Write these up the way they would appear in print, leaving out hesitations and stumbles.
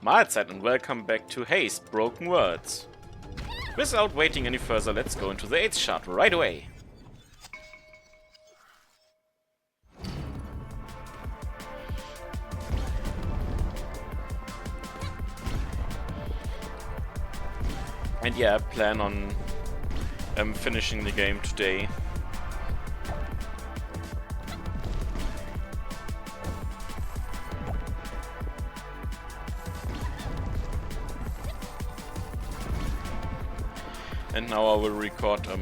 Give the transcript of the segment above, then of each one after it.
Mahlzeit and welcome back to Haste, Broken Worlds. Without waiting any further, let's go into the 8th shard right away. And yeah, I plan on finishing the game today. And now I will record the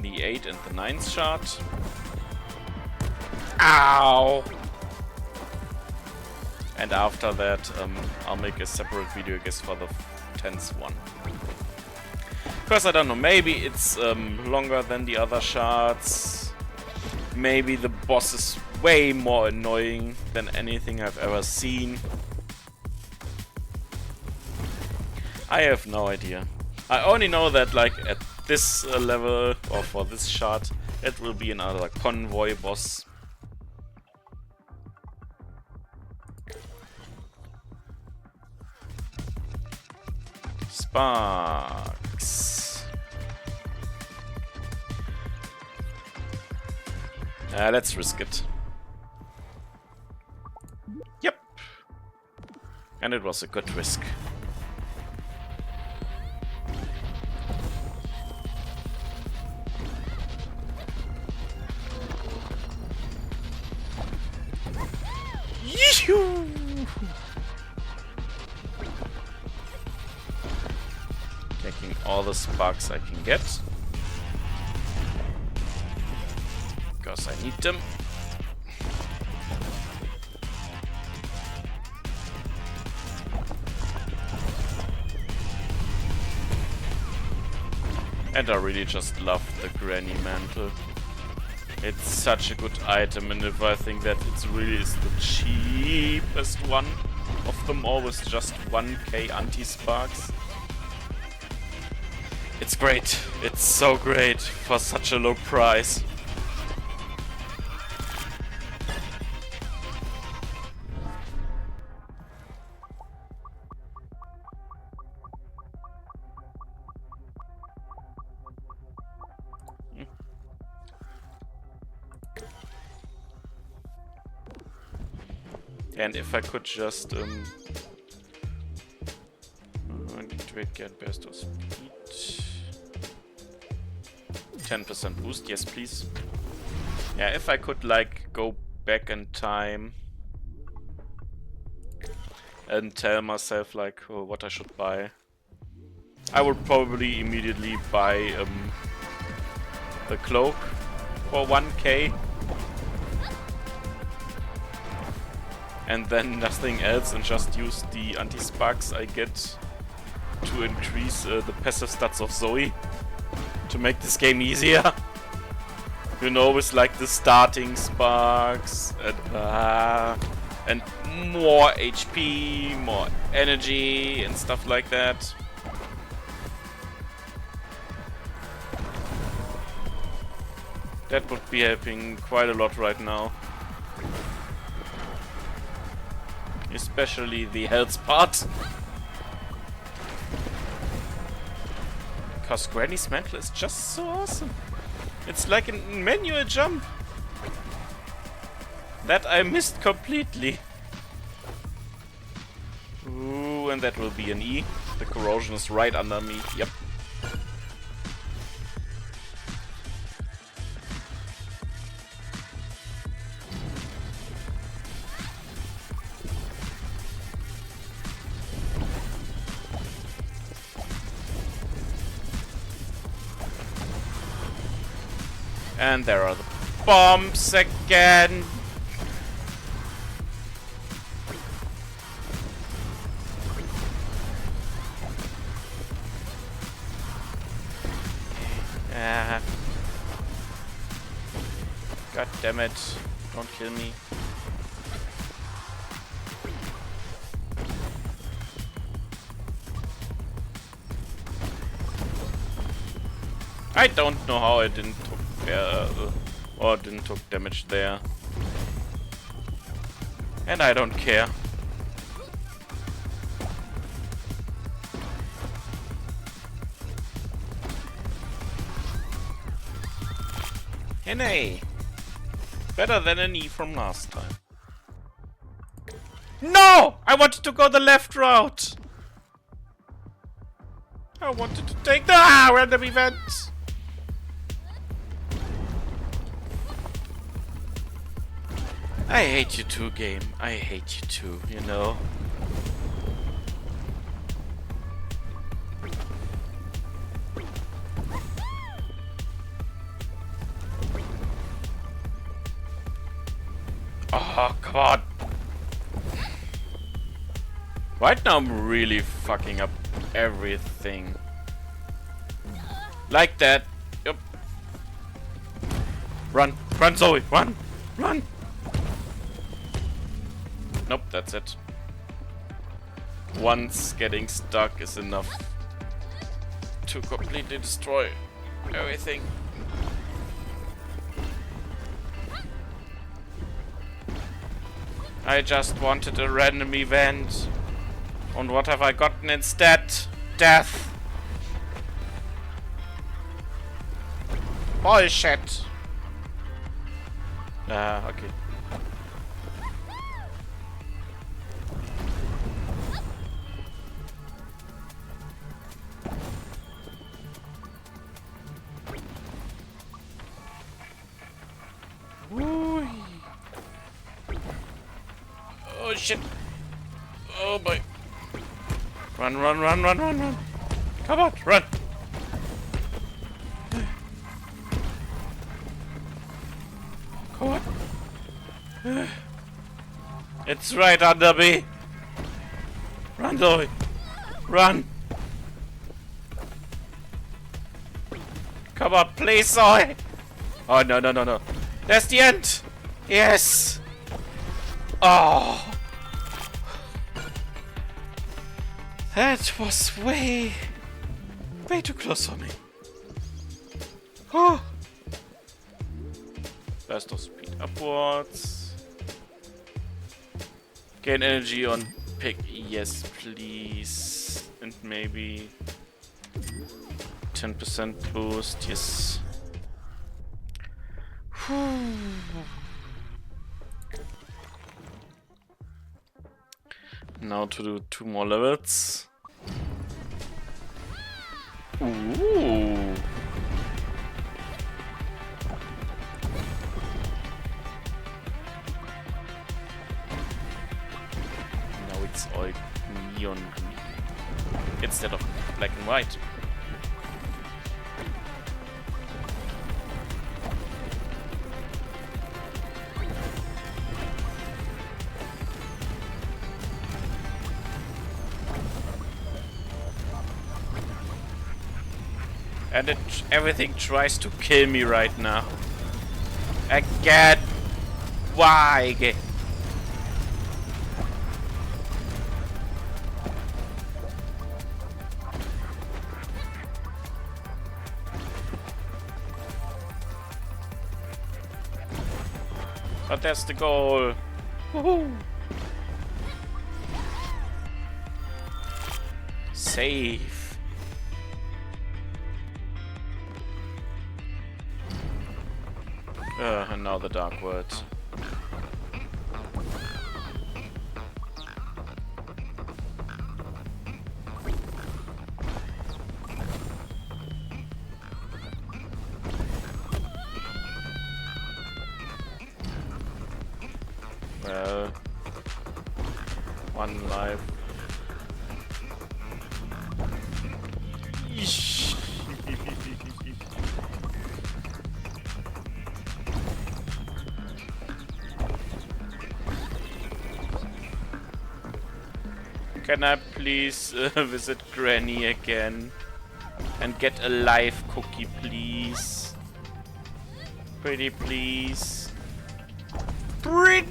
8th and the 9th shard. Ow! And after that, I'll make a separate video, I guess, for the 10th one. Because I don't know, maybe it's longer than the other shards. Maybe the boss is way more annoying than anything I've ever seen. I have no idea. I only know that, like, at this level, or for this shard, it will be another convoy boss. Sparks. Let's risk it. Yep. And it was a good risk. Taking all the sparks I can get. Because I need them. And I really just love the granny mantle. It's such a good item, and if I think that it really is the cheapest one of them all with just 1k anti-sparks. It's great. It's so great for such a low price. And if I could just activate get best of speed. 10% boost, yes please. Yeah, if I could like go back in time and tell myself like what I should buy, I would probably immediately buy the cloak for 1k. And then nothing else, and just use the anti-sparks I get to increase the passive stats of Zoe to make this game easier. You know, with like the starting sparks and more HP, more energy and stuff like that. That would be helping quite a lot right now. Especially the health part. Because Granny's mantle is just so awesome. It's like a manual jump that I missed completely. Ooh, and that will be an E. The corrosion is right under me. Yep. And there are the bombs again. God damn it. Don't kill me. I don't know how I didn't took damage there. And I don't care. An A. Better than an E from last time. No! I wanted to go the left route! I wanted to take the random event! I hate you too, game. I hate you too, you know. Oh, come on. Right now I'm really fucking up everything. Like that. Yep. Run. Run, Zoe. Run. Run. Nope, that's it. Once getting stuck is enough to completely destroy everything. I just wanted a random event. And what have I gotten instead? Death. Bullshit. Okay. Ooh. Oh shit. Oh boy. Run, run, run, run, run, run. Come on, run. Come on. It's right under me. Run, Zoe. Run. Come on, please, Zoe. Oh, no, no, no, no. That's the end. Yes. Oh. That was way too close for me. Oh. Burst of speed upwards. Gain energy on pick. Yes, please. And maybe 10% boost. Yes. Now to do 2 more levels. Ooh. Now it's all neon green instead of black and white. And everything tries to kill me right now. Again. Why again? But that's the goal. Woohoo! Save. And now the dark words. Well, 1 life. Can I please visit Granny again? And get a live cookie, please? Pretty please? Pretty.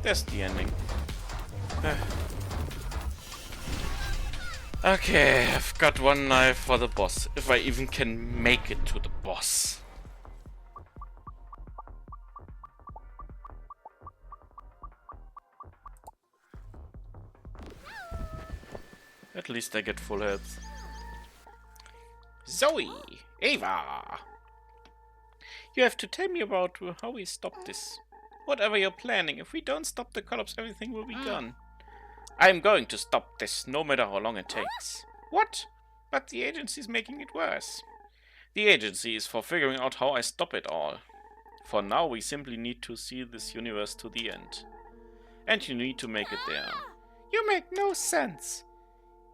That's the ending. Okay, I've got one life for the boss. If I even can make it to the boss. At least I get full health. Zoe! Ava! You have to tell me about how we stop this. Whatever you're planning, if we don't stop the collapse, everything will be gone. I'm going to stop this, no matter how long it takes. What? But the agency's making it worse. The agency is for figuring out how I stop it all. For now, we simply need to see this universe to the end. And you need to make it there. You make no sense.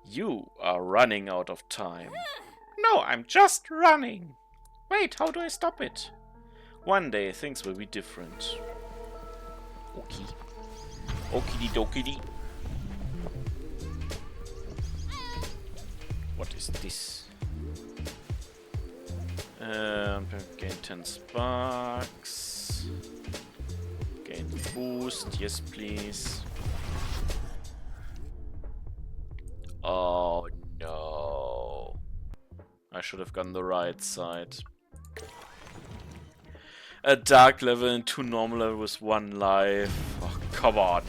You are running out of time. No, I'm just running. Wait, how do I stop it? One day things will be different. Okay. Okey dokey. What is this? Gain 10 sparks. Gain boost, yes please. Oh no. I should have gone the right side. A dark level and 2 normal level with 1 life. Oh, come on.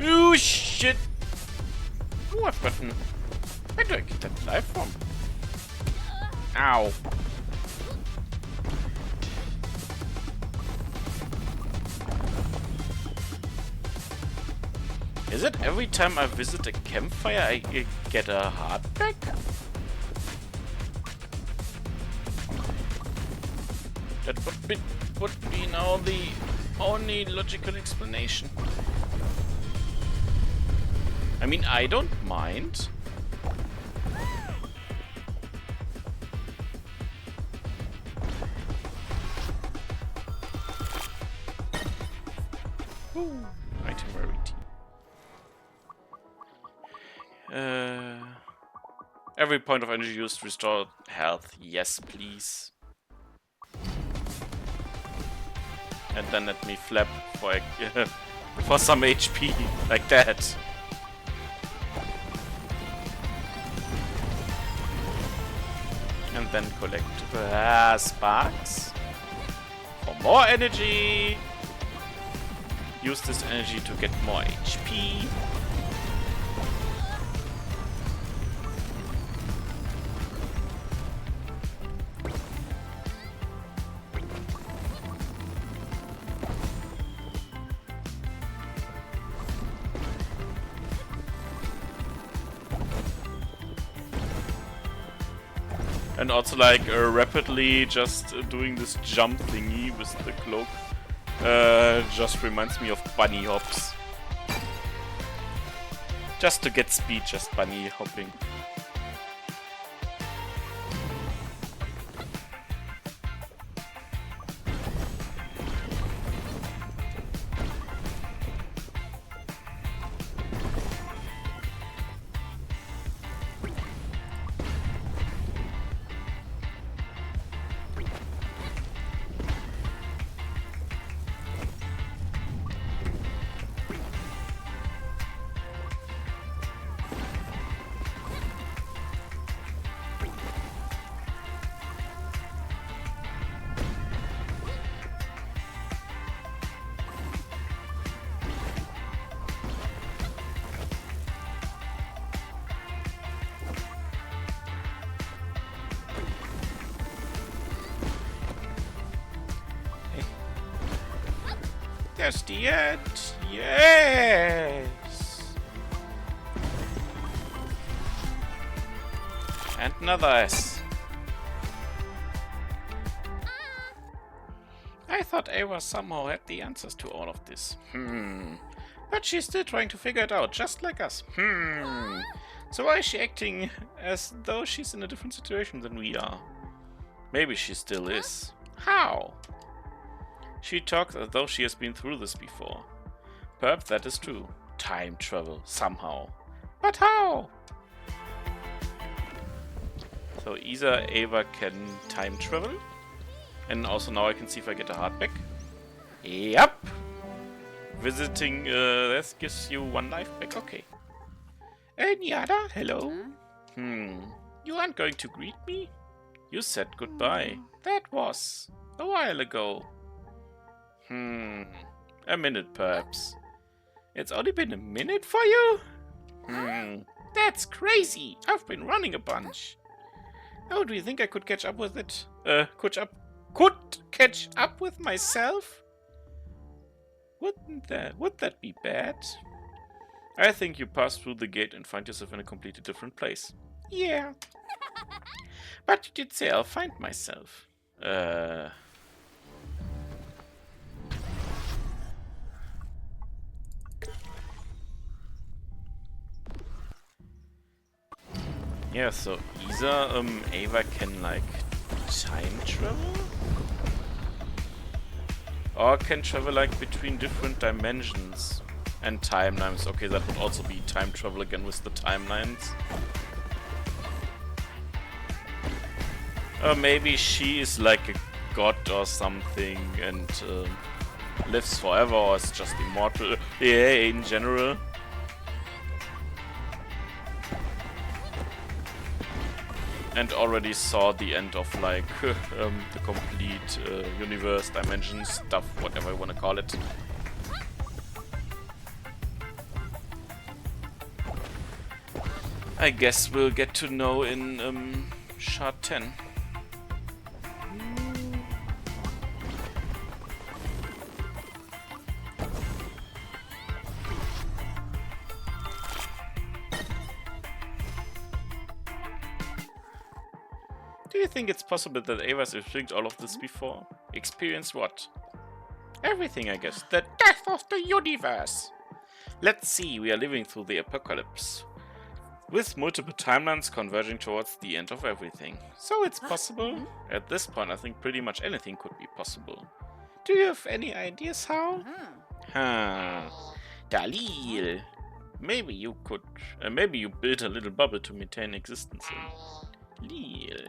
Oh shit! Oh, I've gotten... Where do I get that life from? Ow. Is it every time I visit a campfire I get a heart back? That would be now the only logical explanation. I mean, I don't mind. Ooh, item rarity. Every point of energy used restore health. Yes, please. And then let me flap for for some HP like that. And then collect sparks for more energy. Use this energy to get more HP. And also like rapidly just doing this jump thingy with the cloak just reminds me of bunny hops. Just to get speed, just bunny hopping. That's the end. Yes. And another S. I thought Ava somehow had the answers to all of this. But she's still trying to figure it out, just like us. So why is she acting as though she's in a different situation than we are? Maybe she still is. How? She talks as though she has been through this before. Perhaps that is true. Time travel, somehow. But how? So either Ava can time travel, and also now I can see if I get a heart back. Yep! Visiting this gives you 1 life back, okay. Any other? Hello? You aren't going to greet me? You said goodbye. That was a while ago. A minute perhaps. It's only been a minute for you? That's crazy. I've been running a bunch. Oh, do you think I could catch up with it? Could catch up with myself? Would that be bad? I think you pass through the gate and find yourself in a completely different place. Yeah. But you did say I'll find myself. Yeah, so either Ava can like time travel? Or can travel like between different dimensions and timelines. Okay, that would also be time travel again with the timelines. Or maybe she is like a god or something and lives forever, or is just immortal. Yeah, in general. And already saw the end of like the complete universe, dimension stuff, whatever you want to call it. I guess we'll get to know in Shard 10. Do you think it's possible that Ava's experienced all of this before? Experienced what? Everything, I guess. The death of the universe! Let's see, we are living through the apocalypse. With multiple timelines converging towards the end of everything. So it's possible? At this point, I think pretty much anything could be possible. Do you have any ideas how? Dalil! Maybe you could... maybe you build a little bubble to maintain existence in. Lil.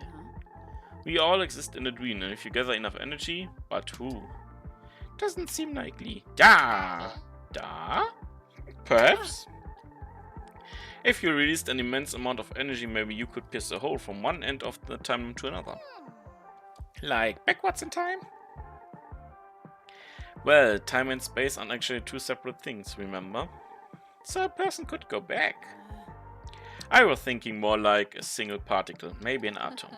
We all exist in a dream, and if you gather enough energy, but who? Doesn't seem likely. Da! Perhaps? If you released an immense amount of energy, maybe you could pierce a hole from one end of the time to another. Like backwards in time? Well, time and space aren't actually two separate things, remember? So a person could go back. I was thinking more like a single particle, maybe an atom.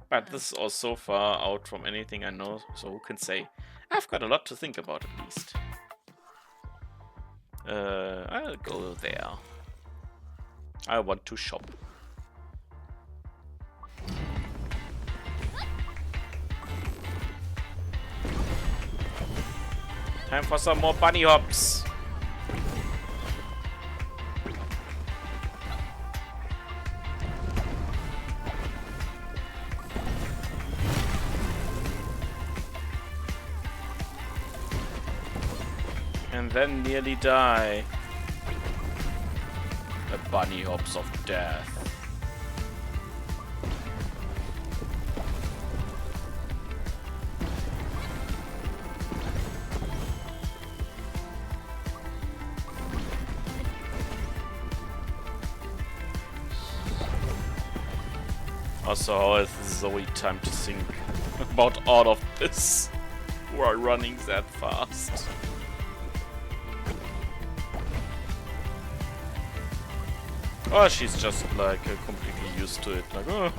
But this is all so far out from anything I know, so who can say? I've got a lot to think about at least. I'll go there. I want to shop. Time for some more bunny hops. And then nearly die. The bunny hops of death. Also, how is Zoe time to think about all of this while running that fast? Oh, she's just like completely used to it. Like, oh.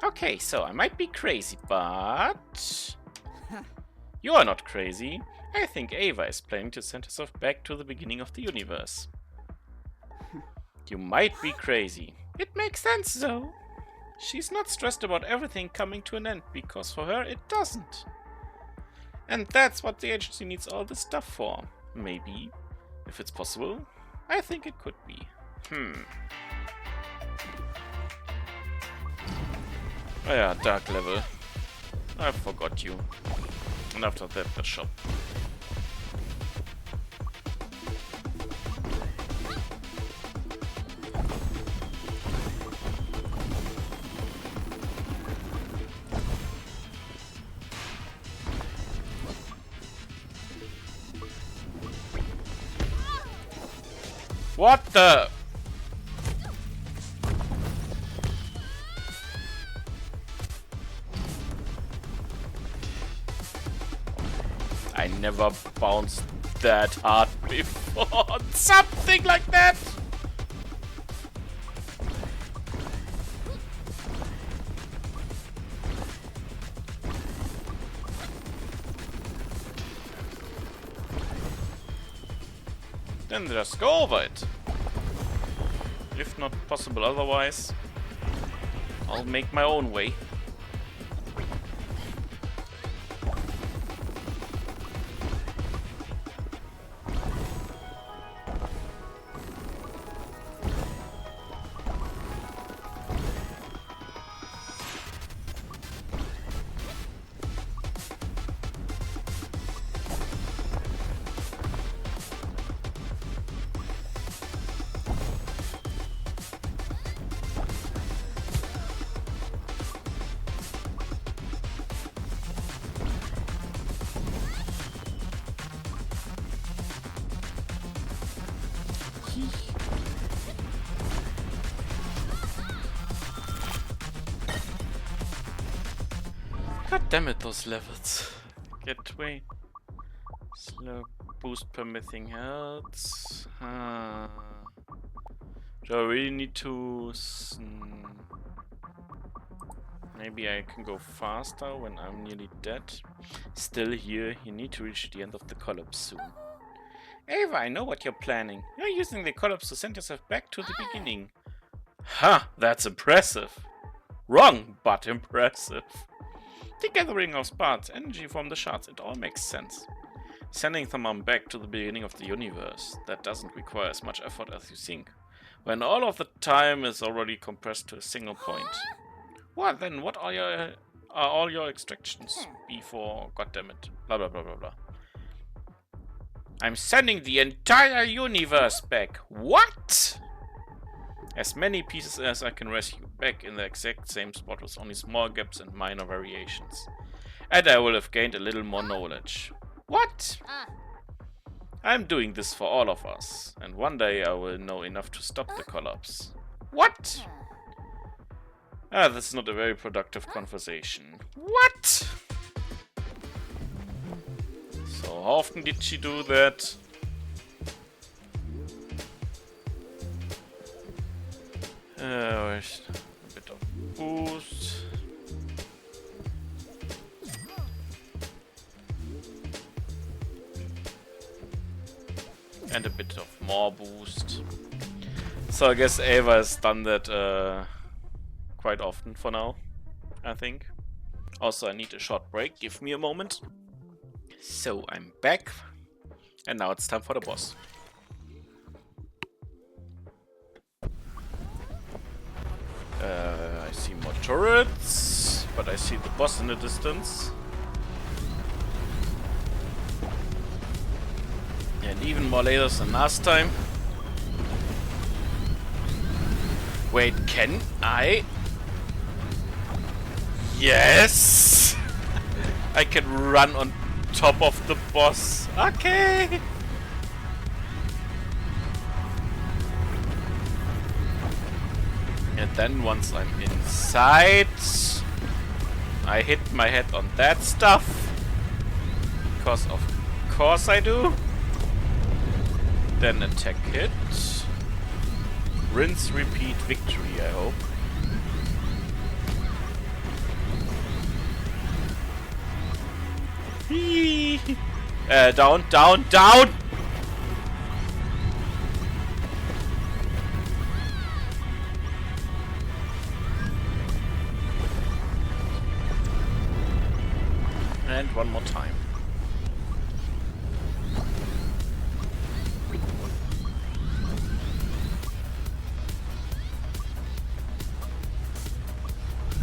Okay, so I might be crazy, but you are not crazy. I think Ava is planning to send herself back to the beginning of the universe. You might be crazy. It makes sense, though. She's not stressed about everything coming to an end, because for her it doesn't. And that's what the agency needs all this stuff for. Maybe, if it's possible, I think it could be. Oh yeah, dark level. I forgot you. And after that, the shop. What the? I never bounced that hard before. Something like that. Then just go over it. If not possible otherwise, I'll make my own way. God damn it, those levels. Gateway. Slow boost permitting health. Do I really need to... Maybe I can go faster when I'm nearly dead. Still here, you need to reach the end of the collapse soon. Ava, I know what you're planning. You're using the collapse to send yourself back to the beginning. Ha! That's impressive. Wrong, but impressive. The gathering of sparks, energy from the shards, it all makes sense. Sending someone back to the beginning of the universe, that doesn't require as much effort as you think. When all of the time is already compressed to a single point. Well then, what are all your extractions before, goddammit, blah blah blah blah blah. I'm sending the entire universe back. What? As many pieces as I can rescue back in the exact same spot with only small gaps and minor variations. And I will have gained a little more knowledge. What? I'm doing this for all of us, and one day I will know enough to stop the collapse. What? This is not a very productive conversation. What? So how often did she do that? Where's a bit of boost. And a bit of more boost. So I guess Ava has done that quite often for now, I think. Also, I need a short break. Give me a moment. So I'm back. And now it's time for the boss. I see more turrets, but I see the boss in the distance. And even more lasers than last time. Wait, can I? Yes! I can run on top of the boss. Okay! And then once I'm inside, I hit my head on that stuff. Because of course I do. Then attack hit. Rinse, repeat, victory, I hope. Down, down, down! And one more time.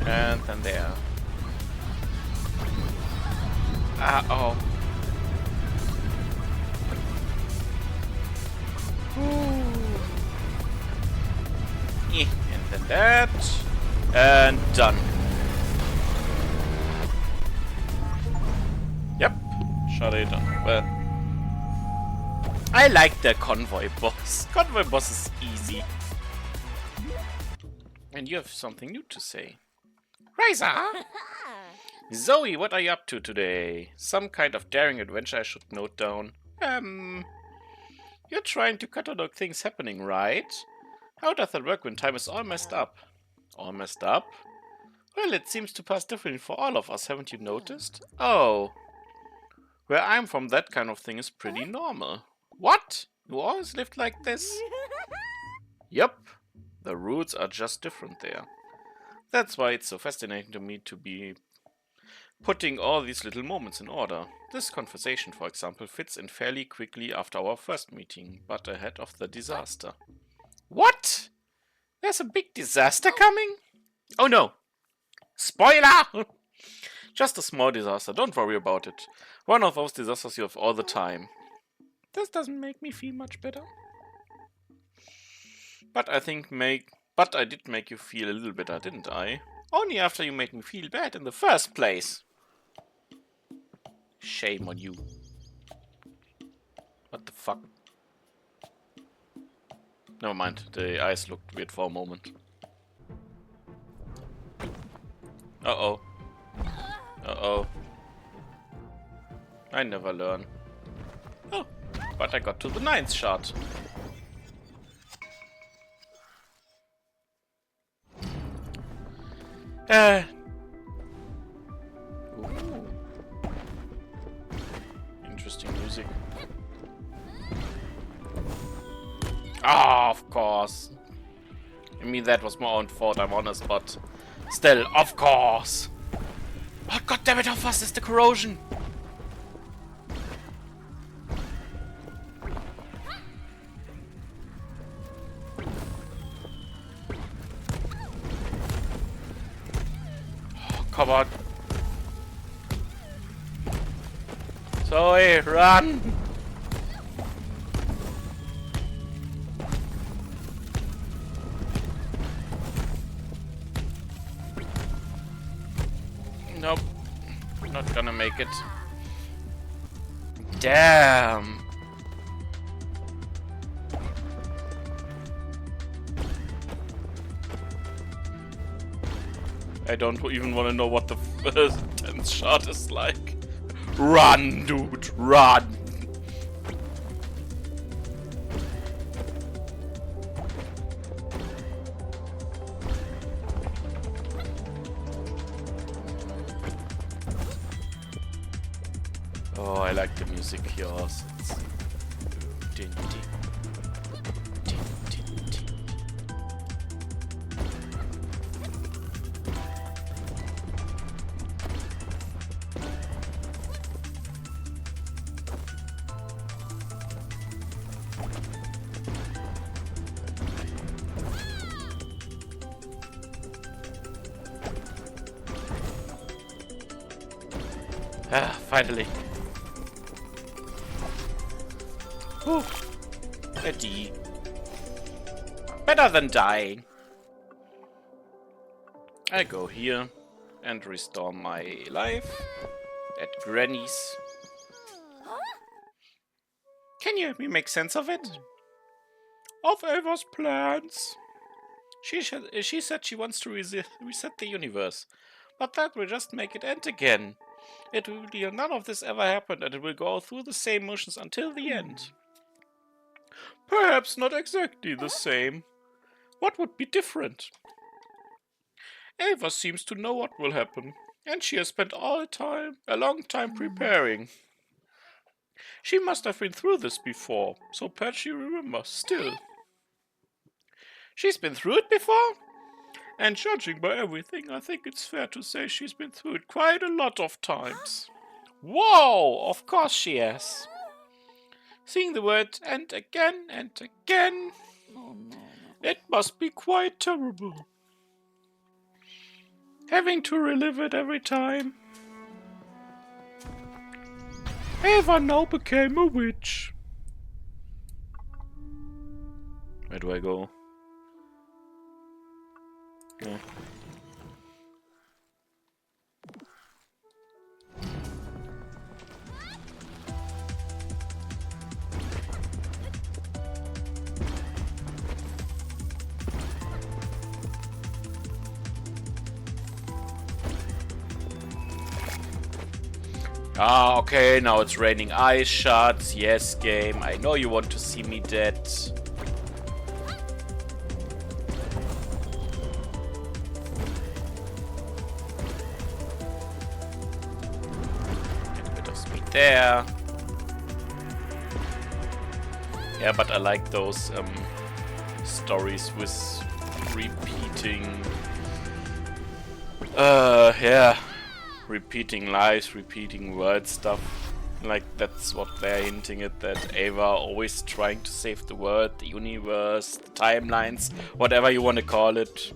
And then there. Ah, oh. And then that. And done. Yep. Shut it done. Well. I like the convoy boss. Convoy boss is easy. And you have something new to say. Razor! Zoe, what are you up to today? Some kind of daring adventure I should note down. You're trying to catalog things happening, right? How does that work when time is all messed up? All messed up? Well, it seems to pass differently for all of us, haven't you noticed? Oh. Where I'm from, that kind of thing is pretty normal. What? You always lived like this? Yep. The rules are just different there. That's why it's so fascinating to me to be putting all these little moments in order. This conversation, for example, fits in fairly quickly after our first meeting, but ahead of the disaster. What? There's a big disaster coming? Oh no! Spoiler! Just a small disaster, don't worry about it. One of those disasters you have all the time. This doesn't make me feel much better. But I did make you feel a little better, didn't I? Only after you made me feel bad in the first place. Shame on you. What the fuck? Never mind, the eyes looked weird for a moment. Uh-oh. Uh-oh. I never learn. Oh, but I got to the 9th shard. Ooh. Interesting music. Ah, of course. I mean, that was my own fault, I'm honest, but still, of course. Oh, goddammit, how fast is the corrosion? Oh, come on. Zoe, run! Nope. Not gonna make it. Damn. I don't even want to know what the 10th shot is like. Run, dude, run! Oh, I like the music here also. Din, din. Din, din, din. Ah, finally. Whew. A D. Better than dying. I go here and restore my life at Granny's. Can you help me make sense of it? Of Ava's plans. She said she wants to reset the universe, but that will just make it end again. It will be none of this ever happened, and it will go through the same motions until the end. Perhaps not exactly the same. What would be different? Ava seems to know what will happen, and she has spent a long time preparing. She must have been through this before, so perhaps she remembers still. She's been through it before? And judging by everything, I think it's fair to say she's been through it quite a lot of times. Whoa! Of course she has. Seeing the word and again and again. It must be quite terrible. Having to relive it every time. Eva now became a witch. Where do I go? Yeah. Ah, okay, now it's raining ice shards. Yes, game. I know you want to see me dead. Get a bit of speed there. Yeah, but I like those stories with repeating... yeah. Repeating lives, repeating words stuff. Like, that's what they're hinting at, that Ava always trying to save the world, the universe, the timelines, whatever you want to call it,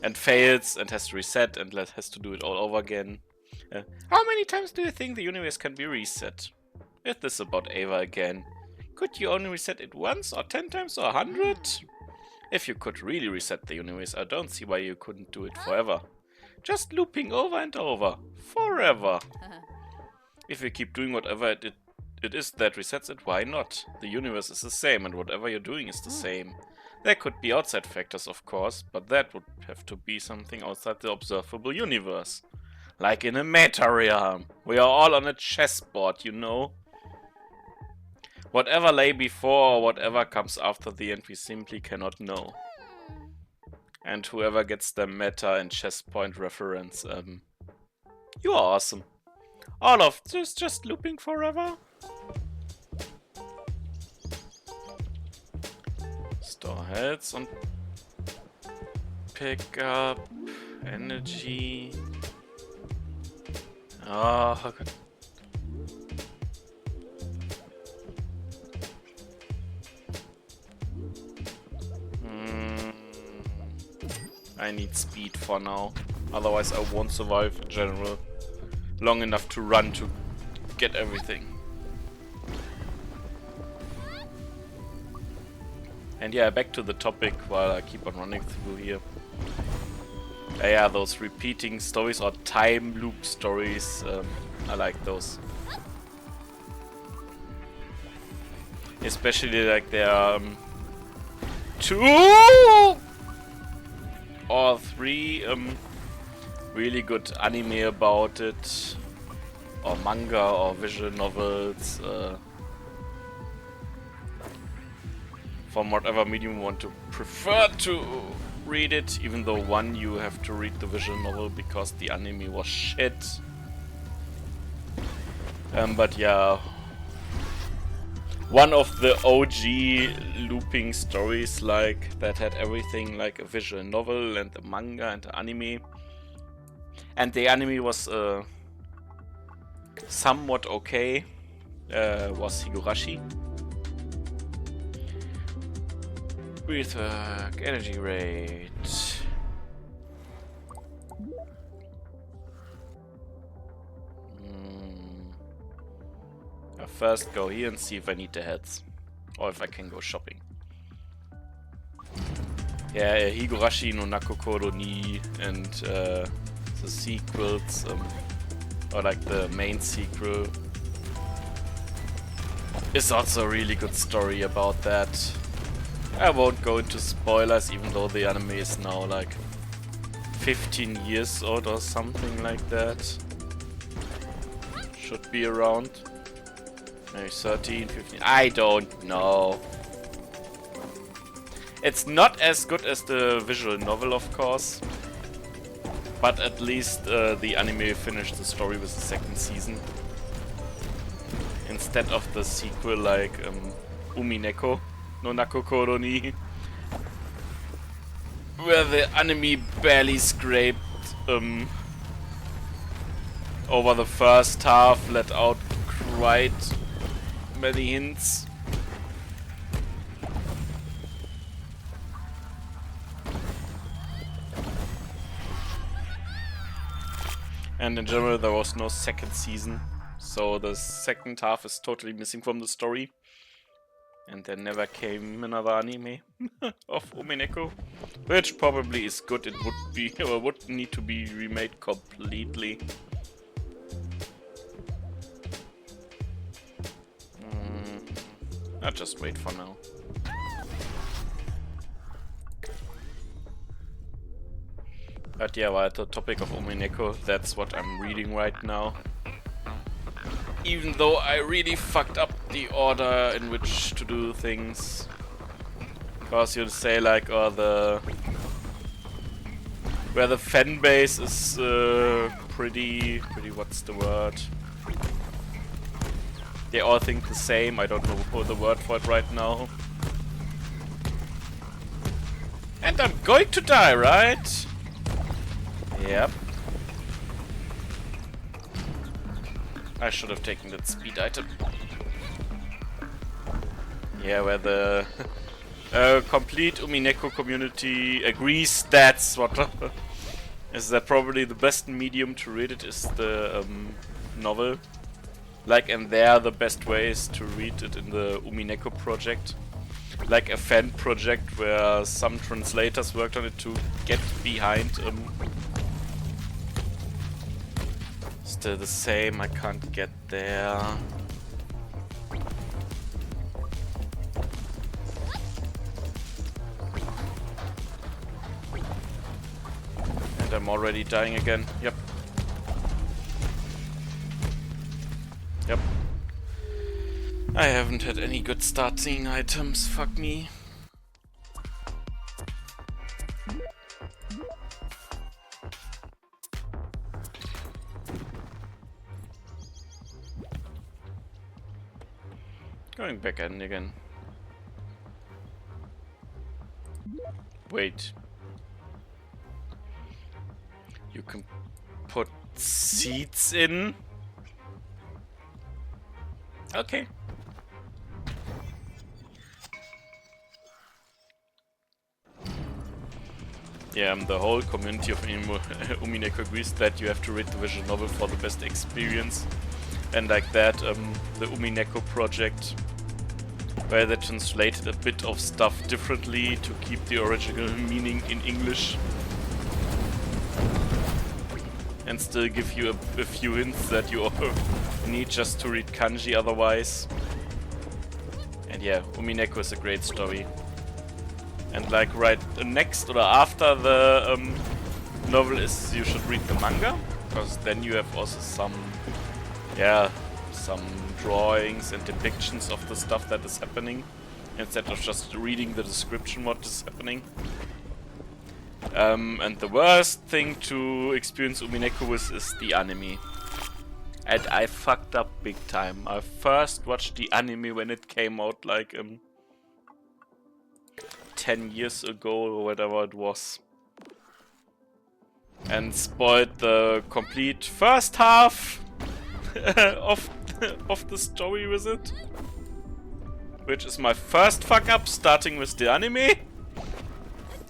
and fails and has to reset and has to do it all over again. How many times do you think the universe can be reset? Is this about Ava again? Could you only reset it once, or 10 times, or 100? If you could really reset the universe, I don't see why you couldn't do it forever. Just looping over and over. Forever. If you keep doing whatever it is that resets it, why not? The universe is the same and whatever you're doing is the same. There could be outside factors, of course, but that would have to be something outside the observable universe. Like in a meta realm. We are all on a chessboard, you know? Whatever lay before or whatever comes after the end, we simply cannot know. And whoever gets the meta and chess point reference, you are awesome. All of this just looping forever. Store heads and pick up energy. Oh, God. I need speed for now, otherwise I won't survive in general long enough to run to get everything. And yeah, back to the topic while I keep on running through here. Yeah, those repeating stories or time loop stories, I like those. Especially like there are 2 or 3 really good anime about it, or manga or visual novels, from whatever medium you want to prefer to read it, even though one you have to read the visual novel because the anime was shit. But yeah, one of the OG looping stories like that had everything like a visual novel and a manga and an anime. And the anime was somewhat okay, was Higurashi. With energy rate. I'll first go here and see if I need the heads. Or if I can go shopping. Yeah, Higurashi no Nakokoro ni and the sequels, or like the main sequel, is also a really good story about that. I won't go into spoilers, even though the anime is now like 15 years old or something like that. Should be around. Maybe 13, 15, I don't know. It's not as good as the visual novel, of course. But at least the anime finished the story with the second season. Instead of the sequel like Umineko no Nakokoro ni, where the anime barely scraped over the first half, let out quite many hints. And in general, there was no second season, so the second half is totally missing from the story. And there never came another anime of Umineko, which probably is good. It would be, or would need to be remade completely. I'll just wait for now. But yeah, while the topic of Umineko, that's what I'm reading right now. Even though I really fucked up the order in which to do things. Because you'd say like, where the fan base is pretty, what's the word? They all think the same, I don't know the word for it right now. And I'm going to die, right? Yep. I should have taken that speed item. Yeah, where the complete Umineko community agrees that's what is that probably the best medium to read it is the novel. Like, and there the best way is to read it in the Umineko project. Like a fan project where some translators worked on it to get behind. Still the same, I can't get there. And I'm already dying again. Yep. Yep. I haven't had any good starting items, fuck me. Going back in again. Wait. You can put seeds in? Okay. Yeah, the whole community of Umineko agrees that you have to read the visual novel for the best experience. And like that, the Umineko project, where they translated a bit of stuff differently to keep the original meaning in English. And still give you a few hints that you need just to read kanji otherwise. And yeah, Umineko is a great story. And like right next or after the novel is you should read the manga, because then you have also some drawings and depictions of the stuff that is happening, instead of just reading the description what is happening. And the worst thing to experience Umineko with is the anime. And I fucked up big time. I first watched the anime when it came out like 10 years ago or whatever it was. And spoiled the complete first half of the story with it. Which is my first fuck up, starting with the anime.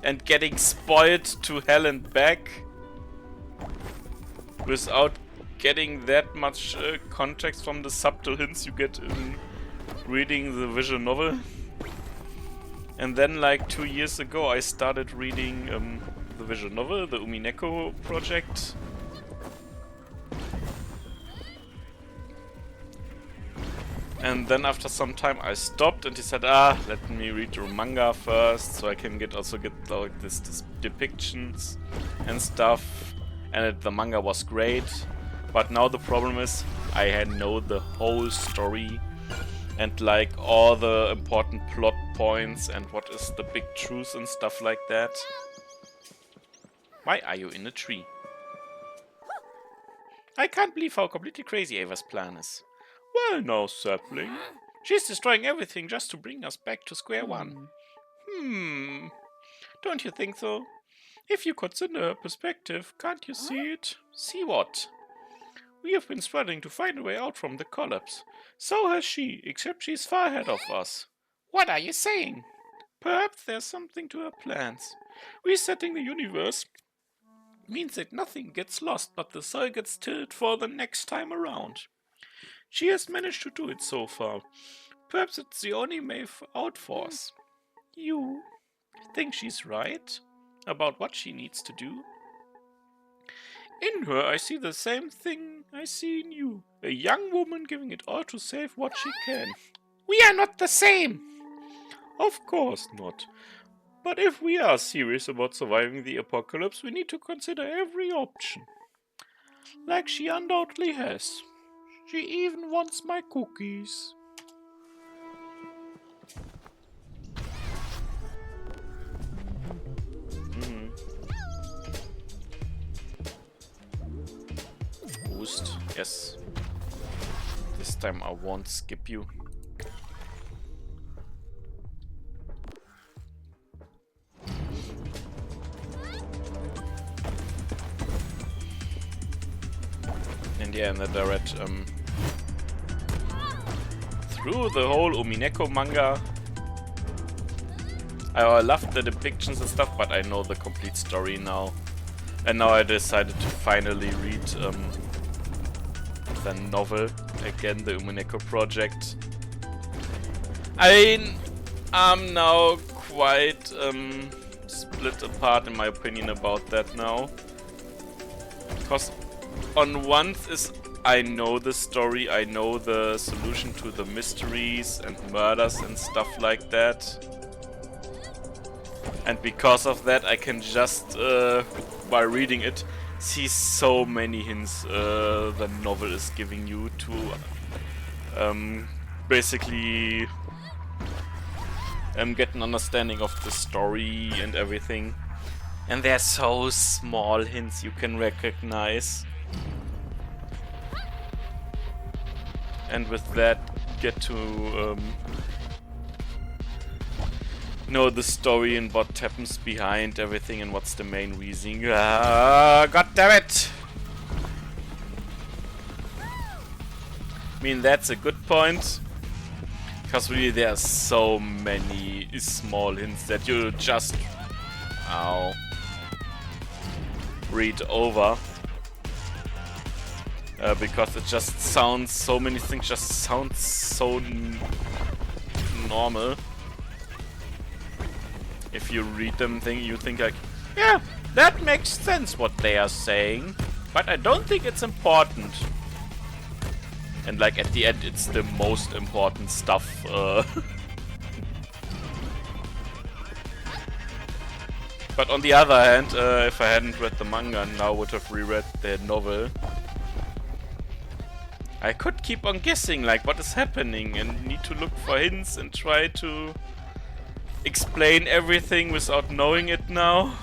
And getting spoiled to hell and back. Without getting that much context from the subtle hints you get in reading the visual novel. And then like 2 years ago I started reading the visual novel, the Umineko project. And then after some time I stopped and he said, let me read the manga first so I can get like this depictions and stuff. And the manga was great. But now the problem is I know the whole story. And like all the important plot points and what is the big truth and stuff like that. Why are you in a tree? I can't believe how completely crazy Ava's plan is. Well, no, sapling. She's destroying everything just to bring us back to square one. Don't you think so? If you consider her perspective, can't you see it? See what? We have been struggling to find a way out from the collapse. So has she, except she's far ahead of us. What are you saying? Perhaps there's something to her plans. Resetting the universe means that nothing gets lost, but the soil gets tilled for the next time around. She has managed to do it so far. Perhaps it's the only way out for us. You think she's right about what she needs to do? In her, I see the same thing I see in you. A young woman giving it all to save what she can. We are not the same! Of course not. But if we are serious about surviving the apocalypse, we need to consider every option. Like she undoubtedly has. She even wants my cookies. Boost, yes. This time I won't skip you. And yeah, in the direct, through the whole Umineko manga, I loved the depictions and stuff, but I know the complete story now. And now I decided to finally read the novel again, the Umineko project. I'm now quite split apart in my opinion about that now. Because on one is I know the story, I know the solution to the mysteries and murders and stuff like that. And because of that I can just, by reading it, see so many hints the novel is giving you to basically get an understanding of the story and everything. And they're so small hints you can recognize. And with that get to know the story and what happens behind everything and what's the main reason. God damn it! I mean, that's a good point. Because really there are so many small hints that you just read over. Because it just sounds, so many things just sound so normal. If you read them, you think like, yeah, that makes sense what they are saying, but I don't think it's important. And like at the end, it's the most important stuff. But on the other hand, if I hadn't read the manga and now would have reread the novel, I could keep on guessing like what is happening and need to look for hints and try to explain everything without knowing it now.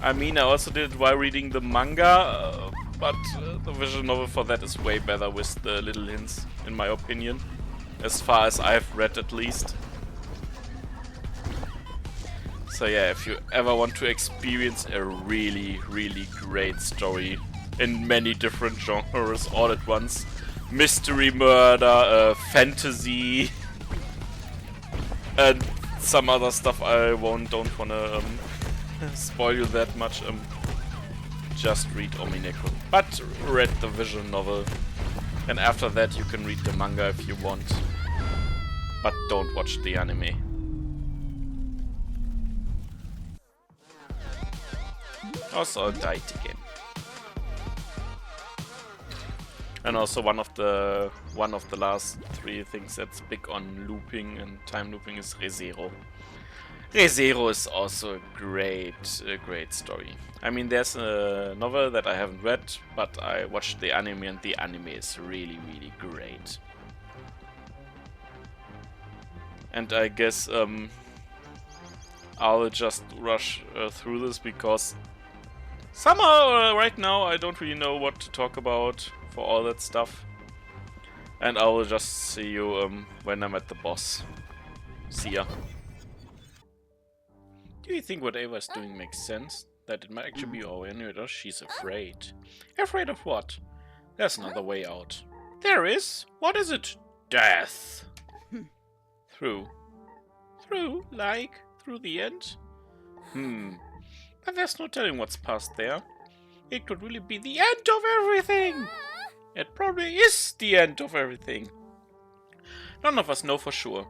I mean, I also did it while reading the manga, but the visual novel for that is way better with the little hints, in my opinion. As far as I've read, at least. So yeah, if you ever want to experience a really, really great story in many different genres all at once, mystery, murder, fantasy, and some other stuff I don't wanna spoil you that much, just read Umineko. But read the visual novel, and after that you can read the manga if you want, but don't watch the anime. Also, I died again. And also one of the last three things that's big on looping and time looping is ReZero. ReZero is also a great story. I mean, there's a novel that I haven't read, but I watched the anime and the anime is really, really great. And I guess I'll just rush through this because somehow right now I don't really know what to talk about for all that stuff. And I will just see you when I'm at the boss. See ya. Do you think what Ava's doing makes sense? That it might actually be our inhibitor? She's afraid. Afraid of what? There's another way out. There is? What is it? Death. Through. Through? Like? Through the end? But there's no telling what's past there. It could really be the end of everything! It probably is the end of everything. None of us know for sure,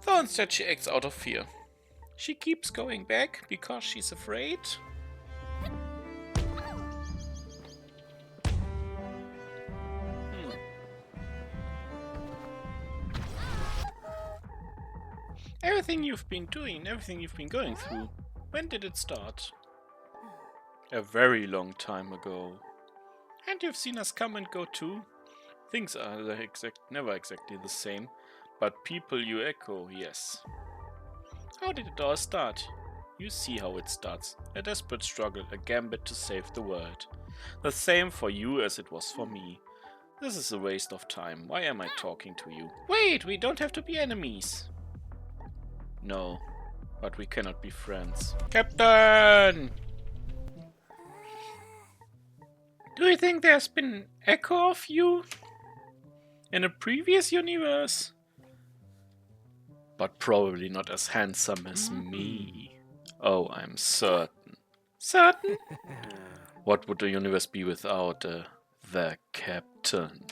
though instead she acts out of fear. She keeps going back because she's afraid. Everything you've been doing, everything you've been going through, when did it start? A very long time ago. And you've seen us come and go too. Things are never exactly the same, but people you echo, yes. How did it all start? You see how it starts. A desperate struggle, a gambit to save the world. The same for you as it was for me. This is a waste of time. Why am I talking to you? Wait, we don't have to be enemies. No, but we cannot be friends. Captain! Do you think there's been an echo of you in a previous universe? But probably not as handsome as me. Oh, I'm certain. Certain? What would the universe be without the captain?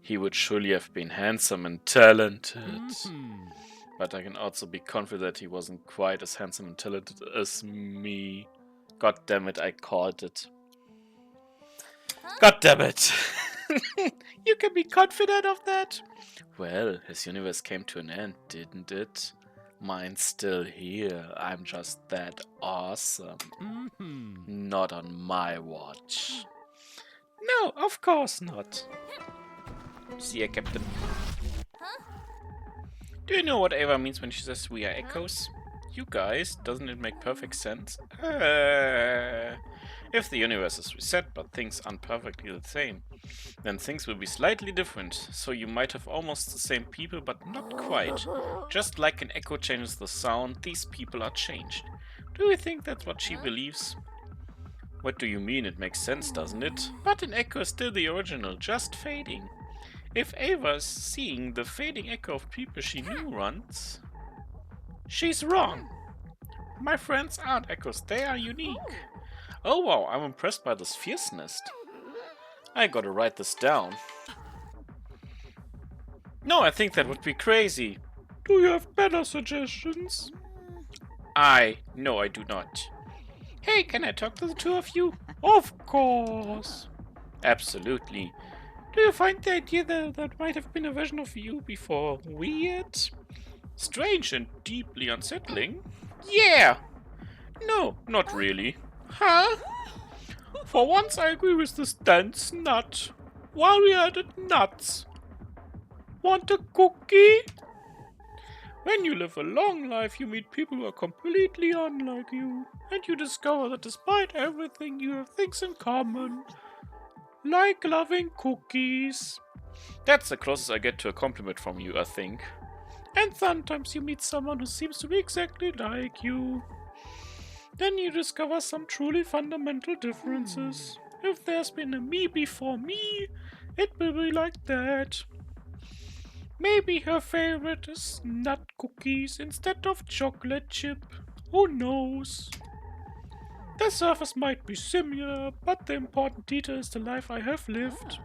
He would surely have been handsome and talented. But I can also be confident he wasn't quite as handsome and talented as me. God damn it, I called it. God damn it. You can be confident of that? Well, his universe came to an end, didn't it? Mine's still here. I'm just that awesome. Not on my watch. No, of course not. See ya, Captain. Do you know what Ava means when she says we are echoes? You guys, doesn't it make perfect sense? If the universe is reset but things aren't perfectly the same, then things will be slightly different, so you might have almost the same people but not quite. Just like an echo changes the sound, these people are changed. Do you think that's what she believes? What do you mean? It makes sense, doesn't it? But an echo is still the original, just fading. If Ava's seeing the fading echo of people she knew once, she's wrong. My friends aren't echoes, they are unique. Oh wow, I'm impressed by this fierceness. I gotta write this down. No, I think that would be crazy. Do you have better suggestions? No, I do not. Hey, can I talk to the two of you? Of course. Absolutely. Do you find the idea that might have been a version of you before weird? Strange and deeply unsettling? Yeah! No, not really. Huh? For once I agree with this dense nut. While we are at it, nuts. Want a cookie? When you live a long life, you meet people who are completely unlike you. And you discover that despite everything, you have things in common. Like loving cookies. That's the closest I get to a compliment from you, I think. And sometimes you meet someone who seems to be exactly like you. Then you discover some truly fundamental differences. If there's been a me before me, it will be like that. Maybe her favorite is nut cookies instead of chocolate chip. Who knows? The surface might be similar, but the important detail is the life I have lived.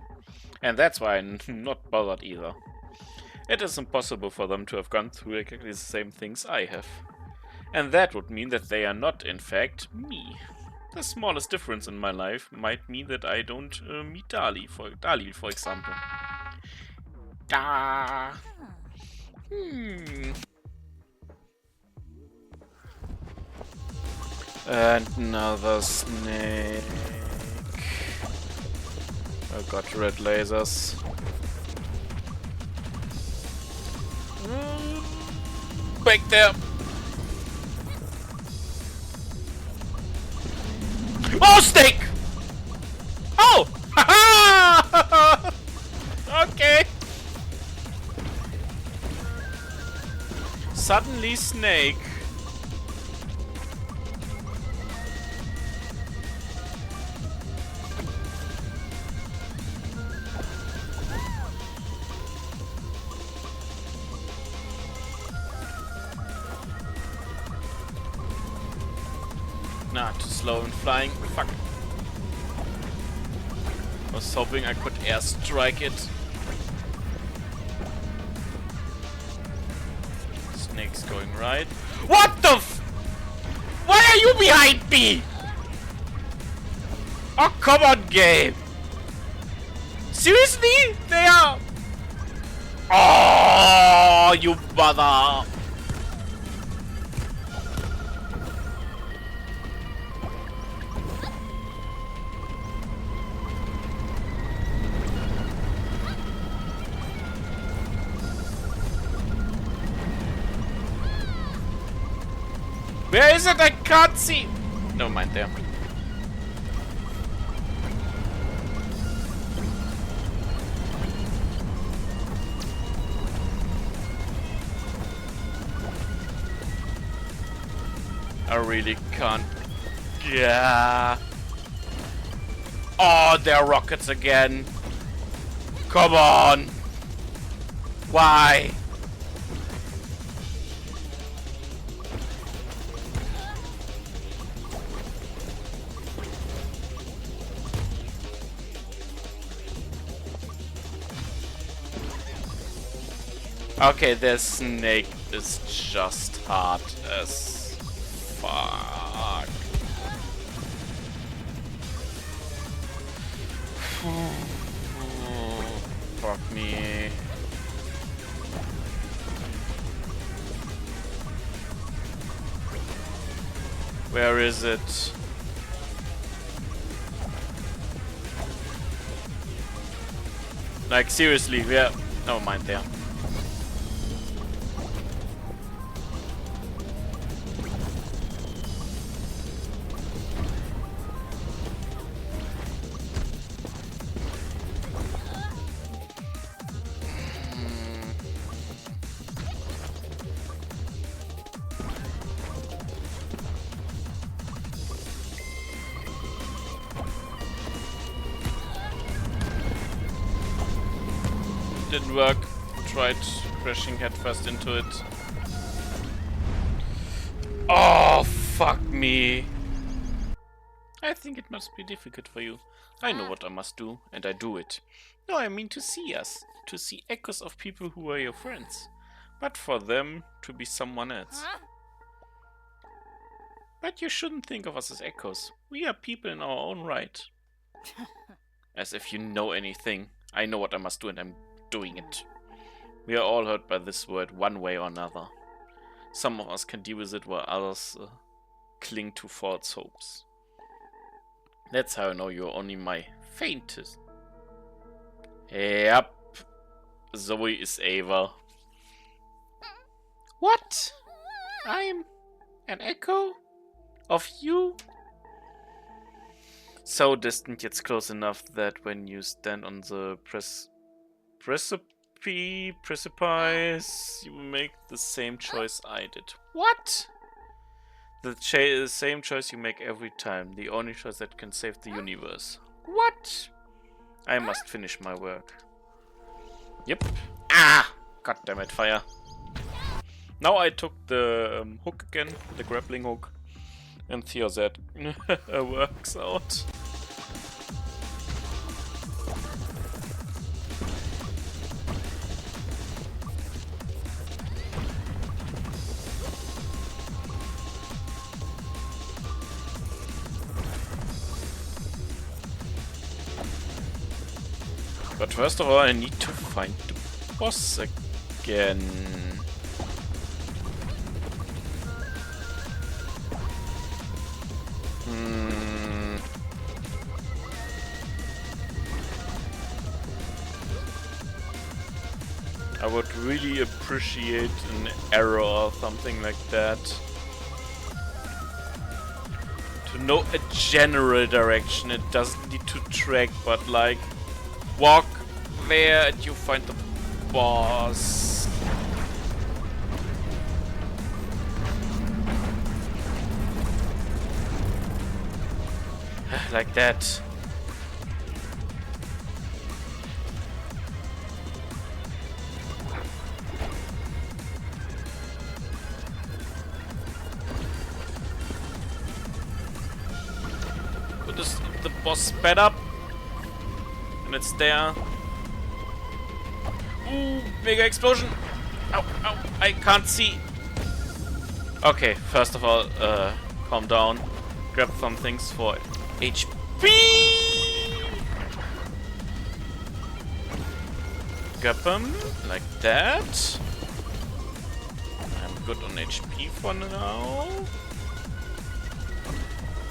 And that's why I'm not bothered either. It is impossible for them to have gone through exactly the same things I have. And that would mean that they are not, in fact, me. The smallest difference in my life might mean that I don't meet Dali, for example. Another snake. I got red lasers. Back there. Oh, snake! Oh! Ha-ha! Okay. Suddenly snake. slow in flying. Fuck. I was hoping I could airstrike it. Snake's going right. What the f- Why are you behind me? Oh, come on, game. Seriously? They are... Oh, you mother. Where is it? I can't see. Never mind there. I really can't. Yeah. Oh, there are rockets again. Come on. Why? Okay, this snake is just hard as fuck. Fuck me. Where is it? Like seriously, where? Never mind there. Didn't work. Tried crashing headfirst into it. Oh, fuck me. I think it must be difficult for you. I know what I must do, and I do it. No, I mean to see us. To see echoes of people who were your friends. But for them to be someone else. But you shouldn't think of us as echoes. We are people in our own right. As if you know anything. I know what I must do, and I'm doing it. We are all hurt by this word one way or another. Some of us can deal with it while others cling to false hopes. That's how I know you're only my faintest. Yep. Zoe is Ava. What? I'm an echo of you? So distant yet close enough that when you stand on the precipice, you make the same choice I did. What? The same choice you make every time. The only choice that can save the universe. What? I must finish my work. Yep. Ah! God damn it, fire. Now I took the hook again, the grappling hook, and see how that works out. But first of all, I need to find the boss again. I would really appreciate an arrow or something like that. To know a general direction. It doesn't need to track, but like walk there and you find the boss. Like that. The boss sped up. And it's there. Ooh, mega explosion. Ow, ow, I can't see. Okay, first of all, calm down. Grab some things for HP. Grab them like that. I'm good on HP for now.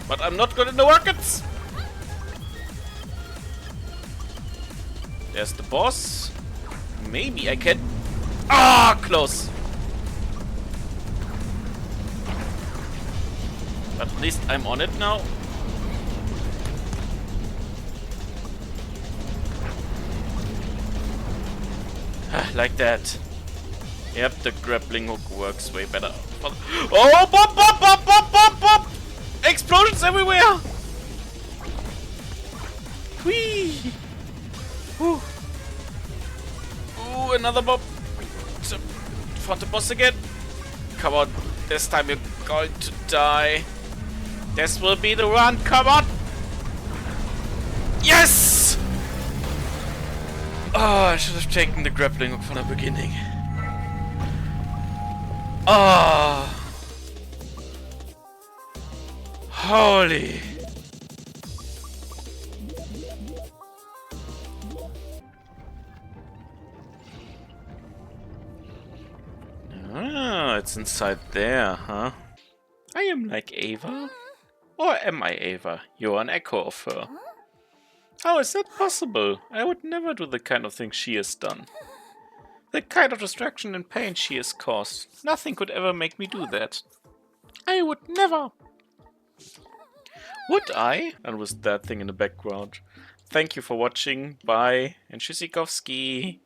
But I'm not good in the rockets. There's the boss. Maybe I can... Ah, close. But at least I'm on it now. Like that. Yep, the grappling hook works way better. Oh, bop, bop, bop, bop, bop, bop! Explosions everywhere! Whee! Whew. Ooh, another bob. So, found the boss again. Come on, this time you're going to die. This will be the run, come on! Yes! Oh, I should have taken the grappling hook from the beginning. Oh! Holy! Ah, it's inside there, huh? I am like Ava. Or am I Ava? You're an echo of her. How is that possible? I would never do the kind of thing she has done. The kind of distraction and pain she has caused. Nothing could ever make me do that. I would never. Would I? And with that thing in the background. Thank you for watching. Bye. And Tschüssikowski.